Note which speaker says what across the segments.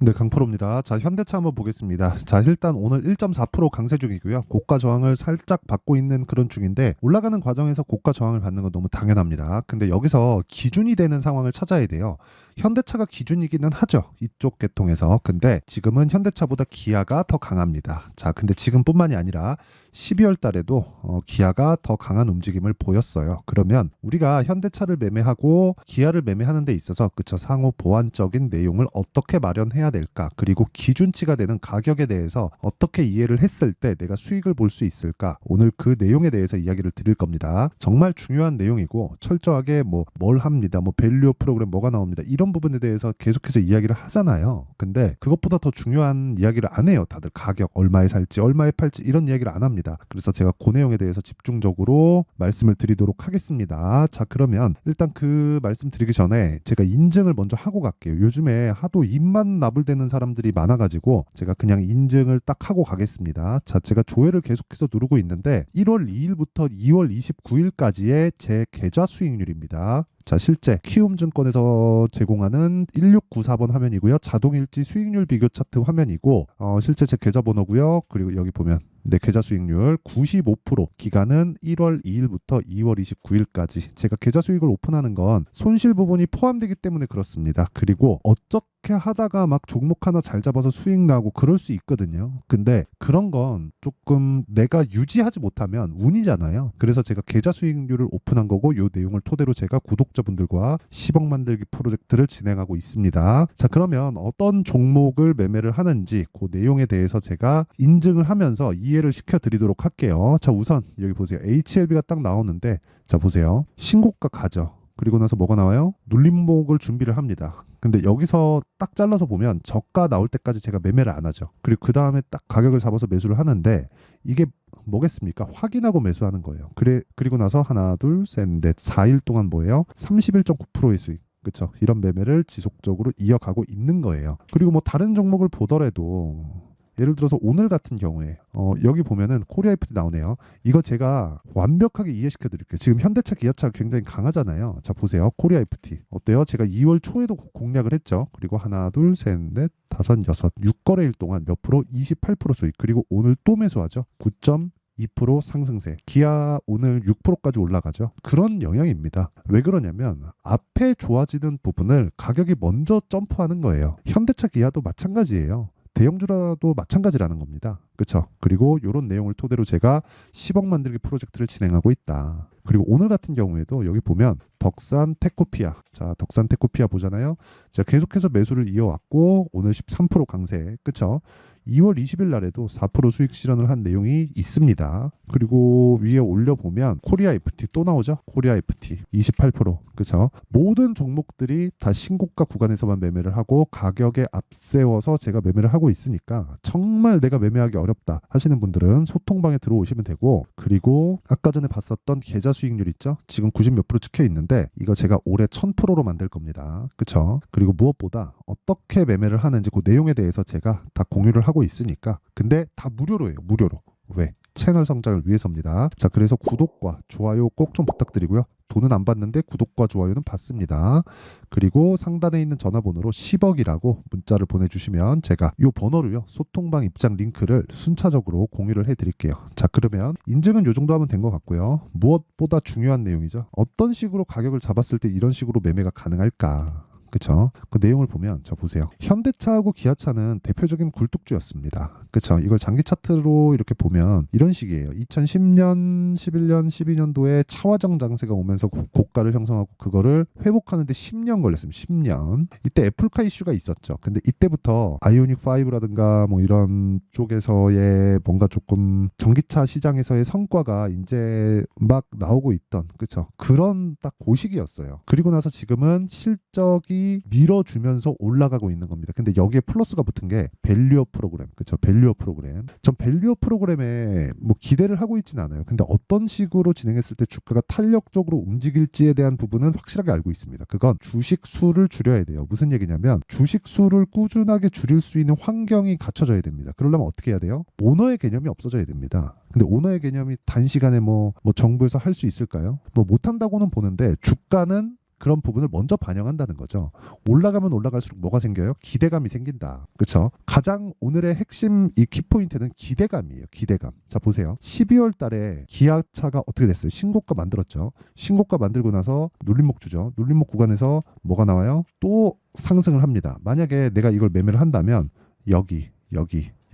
Speaker 1: 네, 강프로입니다. 자, 현대차 한번 보겠습니다. 자, 일단 오늘 1.4% 강세 중이고요. 고가 저항을 살짝 받고 있는 그런 중인데 올라가는 과정에서 고가 저항을 받는 건 너무 당연합니다. 근데 여기서 기준이 되는 상황을 찾아야 돼요. 현대차가 기준이기는 하죠. 이쪽 계통에서. 근데 지금은 현대차보다 기아가 더 강합니다. 자, 근데 지금뿐만이 아니라 12월 달에도 기아가 더 강한 움직임을 보였어요. 그러면 우리가 현대차를 매매하고 기아를 매매하는 데 있어서 그쵸, 상호 보완적인 내용을 어떻게 마련해야 될까? 그리고 기준치가 되는 가격에 대해서 어떻게 이해를 했을 때 내가 수익을 볼 수 있을까? 오늘 그 내용에 대해서 이야기를 드릴 겁니다. 정말 중요한 내용이고 철저하게 뭘 합니다. 밸류 프로그램 뭐가 나옵니다. 이런 부분에 대해서 계속해서 이야기를 하잖아요. 근데 그것보다 더 중요한 이야기를 안 해요. 다들 가격 얼마에 살지 얼마에 팔지 이런 이야기를 안 합니다. 그래서 제가 그 내용에 대해서 집중적으로 말씀을 드리도록 하겠습니다. 자, 그러면 일단 그 말씀 드리기 전에 제가 인증을 먼저 하고 갈게요. 요즘에 하도 입만 나불대는 사람들이 많아가지고 제가 그냥 인증을 딱 하고 가겠습니다. 자, 제가 조회를 계속해서 누르고 있는데 1월 2일부터 2월 29일까지의 제 계좌 수익률입니다. 자, 실제 키움증권에서 제공하는 1694번 화면이고요. 자동일지 수익률 비교 차트 화면이고 실제 제 계좌번호고요. 그리고 여기 보면 네, 계좌 수익률 95%, 기간은 1월 2일부터 2월 29일까지. 제가 계좌 수익을 오픈하는 건 손실 부분이 포함되기 때문에 그렇습니다. 그리고 어떻게 하다가 막 종목 하나 잘 잡아서 수익 나고 그럴 수 있거든요. 근데 그런 건 조금 내가 유지하지 못하면 운이잖아요. 그래서 제가 계좌 수익률을 오픈한 거고 이 내용을 토대로 제가 구독자분들과 10억 만들기 프로젝트를 진행하고 있습니다. 자, 그러면 어떤 종목을 매매를 하는지 그 내용에 대해서 제가 인증을 하면서 이해를 시켜드리도록 할게요. 자, 우선 여기 보세요. HLB가 딱 나오는데 자, 보세요. 신고가 가죠. 그리고 나서 뭐가 나와요? 눌림목을 준비를 합니다. 근데 여기서 딱 잘라서 보면 저가 나올 때까지 제가 매매를 안 하죠. 그리고 그 다음에 딱 가격을 잡아서 매수를 하는데 이게 뭐겠습니까? 확인하고 매수하는 거예요. 그리고 나서 하나, 둘, 셋, 넷, 4일 동안 뭐예요? 31.9%의 수익. 그렇죠? 이런 매매를 지속적으로 이어가고 있는 거예요. 그리고 다른 종목을 보더라도 예를 들어서 오늘 같은 경우에 여기 보면은 코리아 FT 나오네요. 이거 제가 완벽하게 이해시켜 드릴게요. 지금 현대차, 기아차가 굉장히 강하잖아요. 자, 보세요. 코리아 FT 어때요? 제가 2월 초에도 공략을 했죠. 그리고 하나, 둘, 셋, 넷, 다섯, 여섯, 6거래일 동안 몇 프로? 28% 수익. 그리고 오늘 또 매수하죠. 9.2% 상승세. 기아 오늘 6%까지 올라가죠. 그런 영향입니다. 왜 그러냐면 앞에 좋아지는 부분을 가격이 먼저 점프하는 거예요. 현대차, 기아도 마찬가지예요. 대형주라도 마찬가지라는 겁니다. 그렇죠? 그리고 이런 내용을 토대로 제가 10억 만들기 프로젝트를 진행하고 있다. 그리고 오늘 같은 경우에도 여기 보면 덕산 테코피아. 자, 덕산 테코피아 보잖아요. 제가 계속해서 매수를 이어왔고 오늘 13% 강세. 그렇죠? 2월 20일 날에도 4% 수익 실현을 한 내용이 있습니다. 그리고 위에 올려보면 코리아 FT 또 나오죠. 코리아 FT 28%. 그렇죠? 모든 종목들이 다 신고가 구간에서만 매매를 하고 가격에 앞세워서 제가 매매를 하고 있으니까 정말 내가 매매하기 어렵다 하시는 분들은 소통방에 들어오시면 되고, 그리고 아까 전에 봤었던 계좌 수익률 있죠. 지금 90 몇 프로 찍혀 있는데 이거 제가 올해 1000%로 만들 겁니다. 그렇죠? 그리고 무엇보다 어떻게 매매를 하는지 그 내용에 대해서 제가 다 공유를 하고 있으니까. 근데 다 무료로 해요. 무료로. 왜? 채널 성장을 위해서입니다. 자, 그래서 구독과 좋아요 꼭 좀 부탁드리고요. 돈은 안 받는데 구독과 좋아요는 받습니다. 그리고 상단에 있는 전화번호로 10억이라고 문자를 보내주시면 제가 이 번호로요, 소통방 입장 링크를 순차적으로 공유를 해드릴게요. 자, 그러면 인증은 이 정도 하면 된 것 같고요. 무엇보다 중요한 내용이죠. 어떤 식으로 가격을 잡았을 때 이런 식으로 매매가 가능할까? 그쵸? 그 내용을 보면 자, 보세요. 현대차하고 기아차는 대표적인 굴뚝주였습니다. 그쵸? 이걸 장기 차트로 이렇게 보면 이런 식이에요. 2010년, 11년, 12년도에 차화정 장세가 오면서 고가를 형성하고 그거를 회복하는데 10년 걸렸습니다. 10년. 이때 애플카 이슈가 있었죠. 근데 이때부터 아이오닉 5라든가 이런 쪽에서의 뭔가 조금 전기차 시장에서의 성과가 이제 막 나오고 있던, 그쵸? 그런 딱 고시기였어요. 그리고 나서 지금은 실적이 밀어주면서 올라가고 있는 겁니다. 근데 여기에 플러스가 붙은 게 밸류어 프로그램. 그렇죠? 밸류어 프로그램. 전 밸류어 프로그램에 기대를 하고 있지는 않아요. 근데 어떤 식으로 진행했을 때 주가가 탄력적으로 움직일지에 대한 부분은 확실하게 알고 있습니다. 그건 주식 수를 줄여야 돼요. 무슨 얘기냐면 주식 수를 꾸준하게 줄일 수 있는 환경이 갖춰져야 됩니다. 그러려면 어떻게 해야 돼요? 오너의 개념이 없어져야 됩니다. 근데 오너의 개념이 단시간에 정부에서 할 수 있을까요? 못한다고는 보는데 주가는 그런 부분을 먼저 반영한다는 거죠. 올라가면 올라갈수록 뭐가 생겨요? 기대감이 생긴다. 그렇죠? 가장 오늘의 핵심 이 키포인트는 기대감이에요. 기대감. 자, 보세요. 12월 달에 기아차가 어떻게 됐어요? 신고가 만들었죠. 신고가 만들고 나서 눌림목 주죠. 눌림목 구간에서 뭐가 나와요? 또 상승을 합니다. 만약에 내가 이걸 매매를 한다면 여기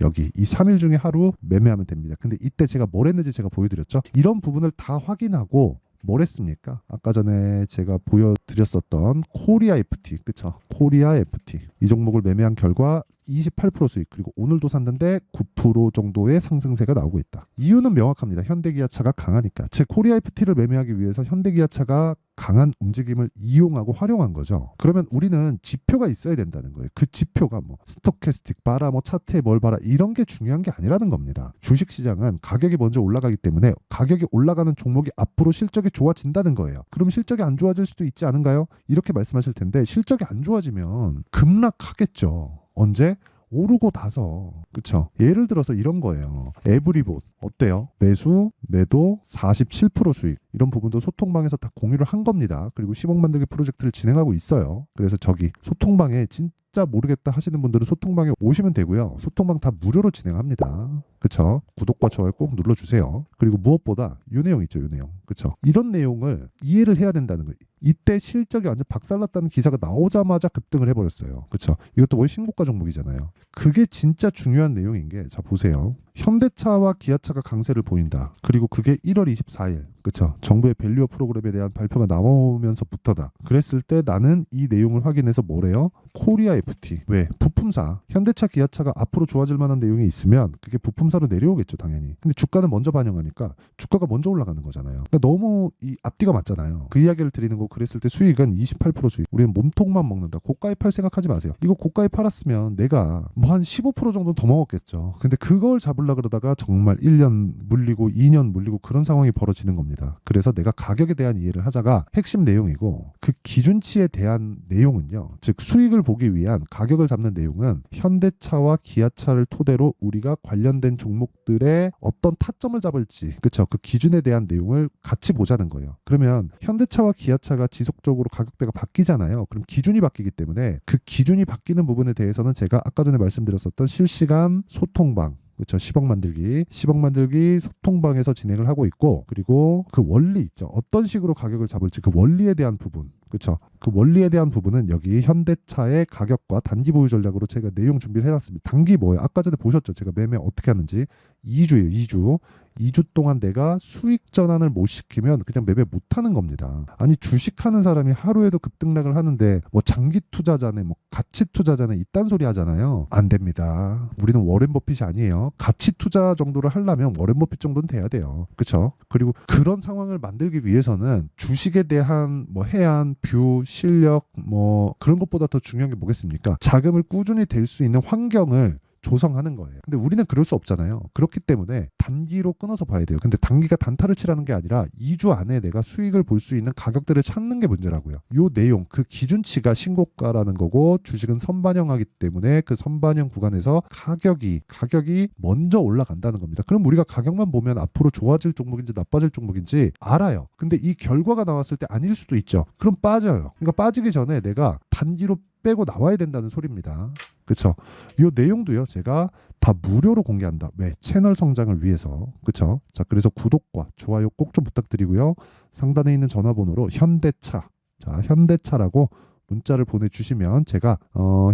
Speaker 1: 이 3일 중에 하루 매매하면 됩니다. 근데 이때 제가 뭘 했는지 제가 보여드렸죠. 이런 부분을 다 확인하고 뭘 했습니까? 아까 전에 제가 보여드렸었던 코리아 FT, 그쵸? 코리아 FT 이 종목을 매매한 결과 28% 수익, 그리고 오늘도 샀는데 9% 정도의 상승세가 나오고 있다. 이유는 명확합니다. 현대기아차가 강하니까. 즉 코리아 FT를 매매하기 위해서 현대기아차가 강한 움직임을 이용하고 활용한 거죠. 그러면 우리는 지표가 있어야 된다는 거예요. 그 지표가 뭐 스톡캐스틱 봐라, 뭐 차트에 뭘 봐라, 이런 게 중요한 게 아니라는 겁니다. 주식시장은 가격이 먼저 올라가기 때문에 가격이 올라가는 종목이 앞으로 실적이 좋아진다는 거예요. 그럼 실적이 안 좋아질 수도 있지 않은가요? 이렇게 말씀하실 텐데 실적이 안 좋아지면 급락하겠죠. 언제? 오르고 나서. 그쵸? 예를 들어서 이런 거예요. 에브리봇 어때요? 매수, 매도 47% 수익, 이런 부분도 소통방에서 다 공유를 한 겁니다. 그리고 10억 만들기 프로젝트를 진행하고 있어요. 그래서 저기 소통방에 진짜 모르겠다 하시는 분들은 소통방에 오시면 되고요. 소통방 다 무료로 진행합니다. 그쵸? 구독과 좋아요 꼭 눌러주세요. 그리고 무엇보다 이 내용 있죠, 이 내용. 그쵸? 이런 내용을 이해를 해야 된다는 거예요. 이때 실적이 완전 박살났다는 기사가 나오자마자 급등을 해버렸어요. 그쵸? 이것도 거의 신고가 종목이잖아요. 그게 진짜 중요한 내용인 게, 자 보세요. 현대차와 기아차가 강세를 보인다. 그리고 그게 1월 24일, 그쵸? 정부의 밸류어 프로그램에 대한 발표가 나오면서부터다. 그랬을 때 나는 이 내용을 확인해서 뭐래요? 코리아 FT. 왜? 부품사. 현대차, 기아차가 앞으로 좋아질 만한 내용이 있으면 그게 부품사로 내려오겠죠, 당연히. 근데 주가는 먼저 반영하니까 주가가 먼저 올라가는 거잖아요. 그러니까 너무 이 앞뒤가 맞잖아요. 그 이야기를 드리는 거. 그랬을 때 수익은 28% 수익. 우리는 몸통만 먹는다. 고가에 팔 생각하지 마세요. 이거 고가에 팔았으면 내가 뭐 한 15% 정도 더 먹었겠죠. 근데 그걸 잡으려 그러다가 정말 1년 물리고 2년 물리고 그런 상황이 벌어지는 겁니다. 그래서 내가 가격에 대한 이해를 하자가 핵심 내용이고, 그 기준치에 대한 내용은요, 즉 수익을 보기 위한 가격을 잡는 내용은 현대차와 기아차를 토대로 우리가 관련된 종목들의 어떤 타점을 잡을지, 그쵸? 그 기준에 대한 내용을 같이 보자는 거예요. 그러면 현대차와 기아차가 지속적으로 가격대가 바뀌잖아요. 그럼 기준이 바뀌기 때문에 그 기준이 바뀌는 부분에 대해서는 제가 아까 전에 말씀드렸었던 실시간 소통방, 그렇죠. 10억 만들기 소통방에서 진행을 하고 있고, 그리고 그 원리 있죠. 어떤 식으로 가격을 잡을지 그 원리에 대한 부분, 그렇죠. 그 원리에 대한 부분은 여기 현대차의 가격과 단기 보유 전략으로 제가 내용 준비를 해놨습니다. 단기 뭐예요? 아까 전에 보셨죠. 제가 매매 어떻게 하는지. 2주예요. 2주 동안 내가 수익 전환을 못 시키면 그냥 매매 못 하는 겁니다. 아니 주식하는 사람이 하루에도 급등락을 하는데 뭐 장기 투자자네, 뭐 가치 투자자네, 이딴 소리 하잖아요. 안 됩니다. 우리는 워렌 버핏이 아니에요. 가치 투자 정도를 하려면 워렌 버핏 정도는 돼야 돼요. 그렇죠? 그리고 그런 상황을 만들기 위해서는 주식에 대한 뭐 해안, 뷰, 실력 뭐 그런 것보다 더 중요한 게 뭐겠습니까? 자금을 꾸준히 댈 수 있는 환경을 조성하는 거예요. 근데 우리는 그럴 수 없잖아요. 그렇기 때문에 단기로 끊어서 봐야 돼요. 근데 단기가 단타를 치라는 게 아니라 2주 안에 내가 수익을 볼 수 있는 가격들을 찾는 게 문제라고요. 요 내용, 그 기준치가 신고가라는 거고, 주식은 선반영하기 때문에 그 선반영 구간에서 가격이 먼저 올라간다는 겁니다. 그럼 우리가 가격만 보면 앞으로 좋아질 종목인지 나빠질 종목인지 알아요. 근데 이 결과가 나왔을 때 아닐 수도 있죠. 그럼 빠져요. 그러니까 빠지기 전에 내가 단기로 빼고 나와야 된다는 소리입니다. 그쵸? 이 내용도요, 제가 다 무료로 공개한다. 왜? 채널 성장을 위해서. 그쵸? 자, 그래서 구독과 좋아요 꼭 좀 부탁드리고요. 상단에 있는 전화번호로 현대차라고 문자를 보내주시면 제가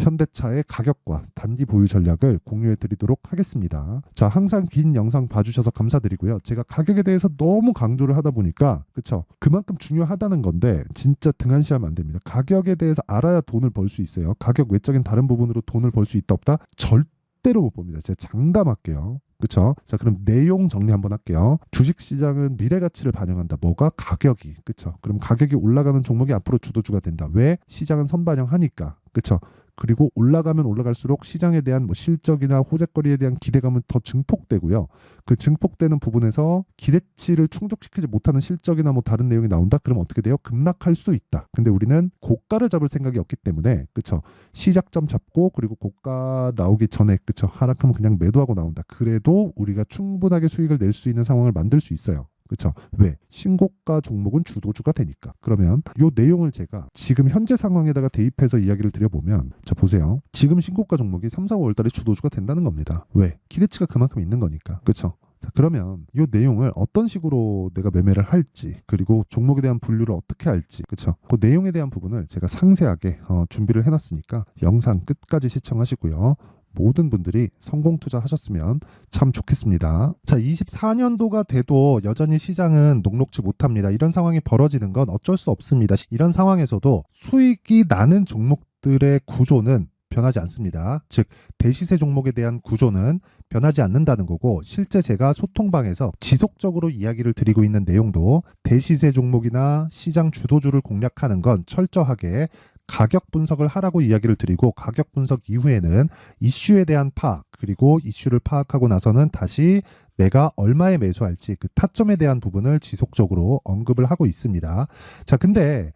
Speaker 1: 현대차의 가격과 단기 보유 전략을 공유해 드리도록 하겠습니다. 자, 항상 긴 영상 봐주셔서 감사드리고요. 제가 가격에 대해서 너무 강조를 하다 보니까, 그쵸? 그만큼 중요하다는 건데 진짜 등한시하면 안 됩니다. 가격에 대해서 알아야 돈을 벌 수 있어요. 가격 외적인 다른 부분으로 돈을 벌 수 있다 없다? 절대로 못 봅니다. 제가 장담할게요. 그쵸? 자, 그럼 내용 정리 한번 할게요. 주식시장은 미래 가치를 반영한다. 뭐가? 가격이. 그쵸? 그럼 가격이 올라가는 종목이 앞으로 주도주가 된다. 왜? 시장은 선반영하니까. 그쵸? 그리고 올라가면 올라갈수록 시장에 대한 뭐 실적이나 호재거리에 대한 기대감은 더 증폭되고요. 그 증폭되는 부분에서 기대치를 충족시키지 못하는 실적이나 뭐 다른 내용이 나온다. 그럼 어떻게 돼요? 급락할 수도 있다. 근데 우리는 고가를 잡을 생각이 없기 때문에, 그쵸? 시작점 잡고, 그리고 고가 나오기 전에, 그쵸? 하락하면 그냥 매도하고 나온다. 그래도 우리가 충분하게 수익을 낼 수 있는 상황을 만들 수 있어요. 그쵸? 왜? 신고가 종목은 주도주가 되니까. 그러면 이 내용을 제가 지금 현재 상황에다가 대입해서 이야기를 드려보면, 자 보세요. 지금 신고가 종목이 3, 4, 5월 달에 주도주가 된다는 겁니다. 왜? 기대치가 그만큼 있는 거니까. 그쵸? 자, 그러면 이 내용을 어떤 식으로 내가 매매를 할지, 그리고 종목에 대한 분류를 어떻게 할지, 그쵸? 그 내용에 대한 부분을 제가 상세하게 준비를 해놨으니까 영상 끝까지 시청하시고요. 모든 분들이 성공 투자하셨으면 참 좋겠습니다. 자, 24년도가 돼도 여전히 시장은 녹록지 못합니다. 이런 상황이 벌어지는 건 어쩔 수 없습니다. 이런 상황에서도 수익이 나는 종목들의 구조는 변하지 않습니다. 즉, 대시세 종목에 대한 구조는 변하지 않는다는 거고, 실제 제가 소통방에서 지속적으로 이야기를 드리고 있는 내용도 대시세 종목이나 시장 주도주를 공략하는 건 철저하게 가격 분석을 하라고 이야기를 드리고, 가격 분석 이후에는 이슈에 대한 파악, 그리고 이슈를 파악하고 나서는 다시 내가 얼마에 매수할지 그 타점에 대한 부분을 지속적으로 언급을 하고 있습니다. 자, 근데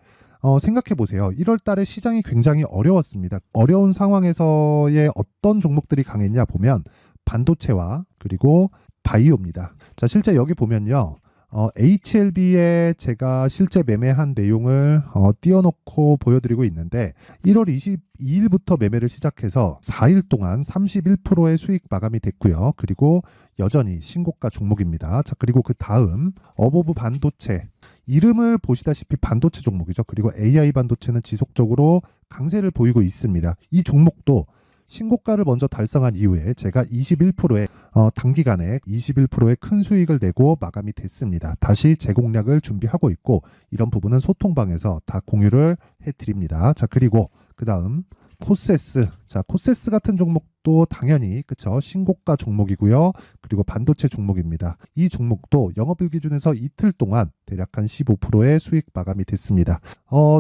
Speaker 1: 생각해 보세요. 1월 달에 시장이 굉장히 어려웠습니다. 어려운 상황에서의 어떤 종목들이 강했냐 보면 반도체와 그리고 바이오입니다. 자, 실제 여기 보면요. HLB에 제가 실제 매매한 내용을 띄워놓고 보여드리고 있는데, 1월 22일부터 매매를 시작해서 4일 동안 31%의 수익 마감이 됐고요. 그리고 여전히 신고가 종목입니다. 자, 그리고 그 다음 어보브 반도체, 이름을 보시다시피 반도체 종목이죠. 그리고 AI 반도체는 지속적으로 강세를 보이고 있습니다. 이 종목도 신고가를 먼저 달성한 이후에 제가 21%의 단기간에 21%의 큰 수익을 내고 마감이 됐습니다. 다시 재공략을 준비하고 있고, 이런 부분은 소통방에서 다 공유를 해드립니다. 자, 그리고 그 다음 코세스. 자, 코세스 같은 종목도 당연히 그쵸, 신고가 종목이고요. 그리고 반도체 종목입니다. 이 종목도 영업일 기준에서 이틀 동안 대략 한 15%의 수익 마감이 됐습니다.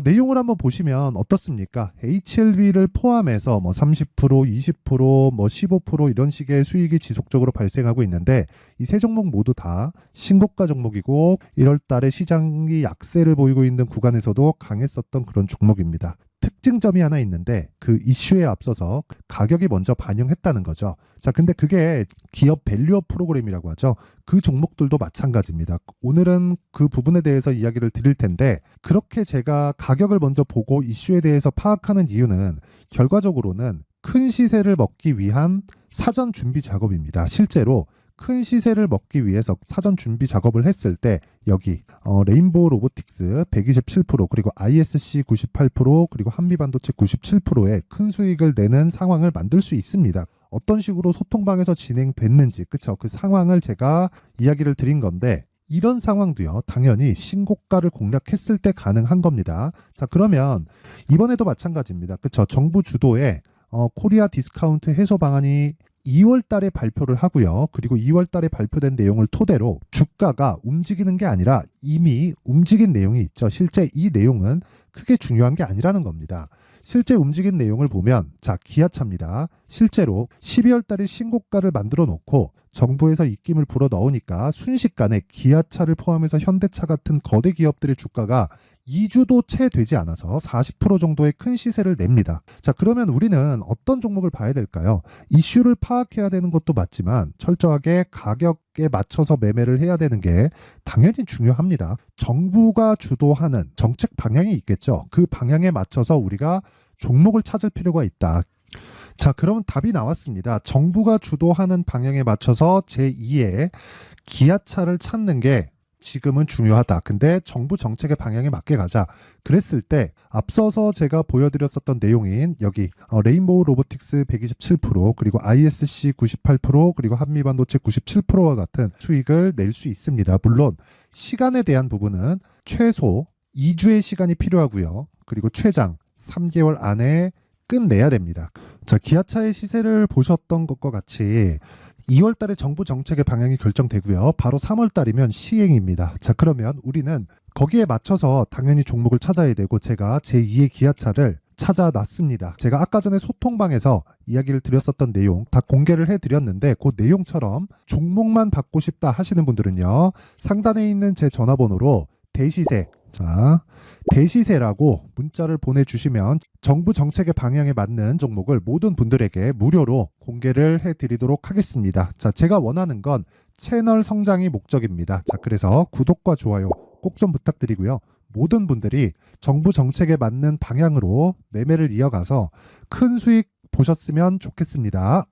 Speaker 1: 내용을 한번 보시면 어떻습니까? HLB를 포함해서 뭐 30%, 20%, 뭐 15% 이런 식의 수익이 지속적으로 발생하고 있는데, 이 세 종목 모두 다 신고가 종목이고 1월 달에 시장이 약세를 보이고 있는 구간에서도 강했었던 그런 종목입니다. 특징점이 하나 있는데, 그 이슈에 앞서서 가격이 먼저 반영했다는 거죠. 자, 근데 그게 기업 밸류업 프로그램이라고 하죠. 그 종목들도 마찬가지입니다. 오늘은 그 부분에 대해서 이야기를 드릴 텐데, 그렇게 제가 가격을 먼저 보고 이슈에 대해서 파악하는 이유는 결과적으로는 큰 시세를 먹기 위한 사전 준비 작업입니다. 실제로 큰 시세를 먹기 위해서 사전 준비 작업을 했을 때 여기 레인보우 로보틱스 127%, 그리고 ISC 98%, 그리고 한미반도체 97%의 큰 수익을 내는 상황을 만들 수 있습니다. 어떤 식으로 소통방에서 진행됐는지, 그쵸? 그 상황을 제가 이야기를 드린 건데, 이런 상황도요, 당연히 신고가를 공략했을 때 가능한 겁니다. 자, 그러면 이번에도 마찬가지입니다. 그쵸? 정부 주도의 코리아 디스카운트 해소 방안이 2월 달에 발표를 하고요. 그리고 2월 달에 발표된 내용을 토대로 주가가 움직이는 게 아니라 이미 움직인 내용이 있죠. 실제 이 내용은 크게 중요한 게 아니라는 겁니다. 실제 움직인 내용을 보면, 자, 기아차입니다. 실제로 12월 달에 신고가를 만들어 놓고 정부에서 입김을 불어 넣으니까 순식간에 기아차를 포함해서 현대차 같은 거대 기업들의 주가가 2주도 채 되지 않아서 40% 정도의 큰 시세를 냅니다. 자, 그러면 우리는 어떤 종목을 봐야 될까요? 이슈를 파악해야 되는 것도 맞지만 철저하게 가격에 맞춰서 매매를 해야 되는 게 당연히 중요합니다. 정부가 주도하는 정책 방향이 있겠죠. 그 방향에 맞춰서 우리가 종목을 찾을 필요가 있다. 자, 그럼 답이 나왔습니다. 정부가 주도하는 방향에 맞춰서 제2의 기아차를 찾는 게 지금은 중요하다. 근데 정부 정책의 방향에 맞게 가자. 그랬을 때 앞서서 제가 보여드렸었던 내용인 여기 레인보우 로보틱스 127%, 그리고 ISC 98%, 그리고 한미반도체 97%와 같은 수익을 낼 수 있습니다. 물론 시간에 대한 부분은 최소 2주의 시간이 필요하고요. 그리고 최장 3개월 안에 끝내야 됩니다. 자, 기아차의 시세를 보셨던 것과 같이 2월 달에 정부 정책의 방향이 결정되고요. 바로 3월 달이면 시행입니다. 자, 그러면 우리는 거기에 맞춰서 당연히 종목을 찾아야 되고, 제가 제2의 기아차를 찾아놨습니다. 제가 아까 전에 소통방에서 이야기를 드렸었던 내용 다 공개를 해드렸는데, 그 내용처럼 종목만 받고 싶다 하시는 분들은요, 상단에 있는 제 전화번호로 대시세, 자, 대시세라고 문자를 보내주시면 정부 정책의 방향에 맞는 종목을 모든 분들에게 무료로 공개를 해드리도록 하겠습니다. 자, 제가 원하는 건 채널 성장이 목적입니다. 자, 그래서 구독과 좋아요 꼭 좀 부탁드리고요. 모든 분들이 정부 정책에 맞는 방향으로 매매를 이어가서 큰 수익 보셨으면 좋겠습니다.